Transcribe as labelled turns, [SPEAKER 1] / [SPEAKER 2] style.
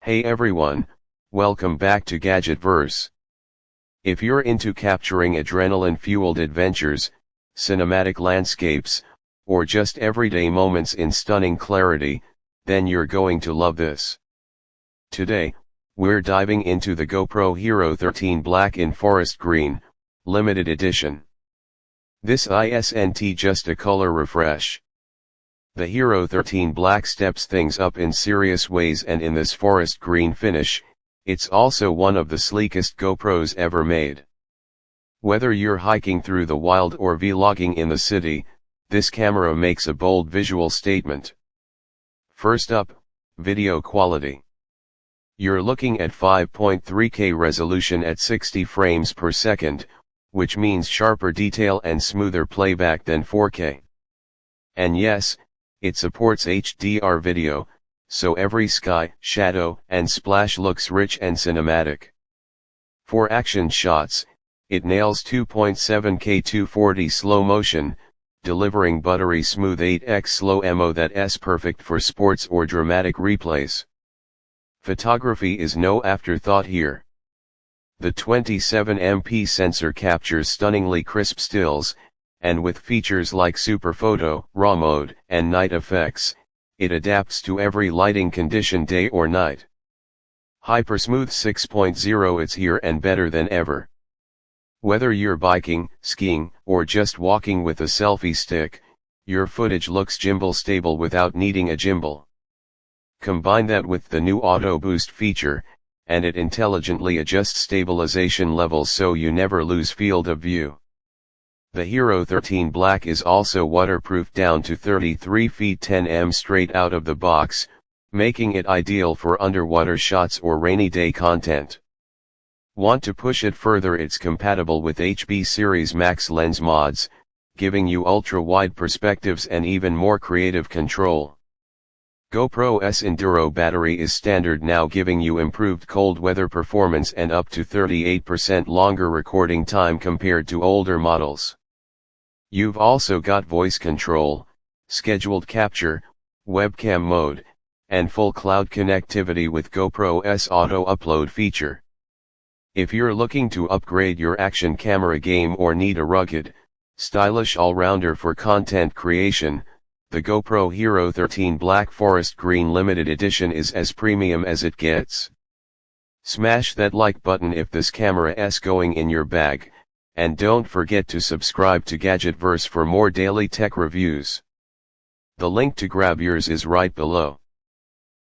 [SPEAKER 1] Hey everyone, welcome back to Gadgetverse. If you're into capturing adrenaline-fueled adventures, cinematic landscapes, or just everyday moments in stunning clarity, then you're going to love this. Today, we're diving into the GoPro HERO13 Black in Forest Green, limited edition. This isn't just a color refresh. The HERO13 Black steps things up in serious ways, and in this forest green finish, it's also one of the sleekest GoPros ever made. Whether you're hiking through the wild or vlogging in the city, this camera makes a bold visual statement. First up, video quality. You're looking at 5.3K resolution at 60 frames per second, which means sharper detail and smoother playback than 4K. And yes, it supports HDR video, so every sky, shadow, and splash looks rich and cinematic. For action shots, it nails 2.7K 240 slow motion, delivering buttery smooth 8x slow mo that's perfect for sports or dramatic replays. Photography is no afterthought here. The 27MP sensor captures stunningly crisp stills, and with features like Super Photo, RAW mode, and night effects, it adapts to every lighting condition, day or night. HyperSmooth 6.0, it's here and better than ever. Whether you're biking, skiing, or just walking with a selfie stick, your footage looks gimbal stable without needing a gimbal. Combine that with the new AutoBoost feature, and it intelligently adjusts stabilization levels so you never lose field of view. The HERO13 Black is also waterproof down to 33 feet 10 m straight out of the box, making it ideal for underwater shots or rainy day content. Want to push it further? It's compatible with HB Series Max lens mods, giving you ultra-wide perspectives and even more creative control. GoPro's Enduro battery is standard now, giving you improved cold weather performance and up to 38% longer recording time compared to older models. You've also got voice control, scheduled capture, webcam mode, and full cloud connectivity with GoPro's auto upload feature. If you're looking to upgrade your action camera game or need a rugged, stylish all-rounder for content creation, the GoPro HERO13 Black Forest Green Limited Edition is as premium as it gets. Smash that like button if this camera's going in your bag, and don't forget to subscribe to Gadgetverse for more daily tech reviews. The link to grab yours is right below.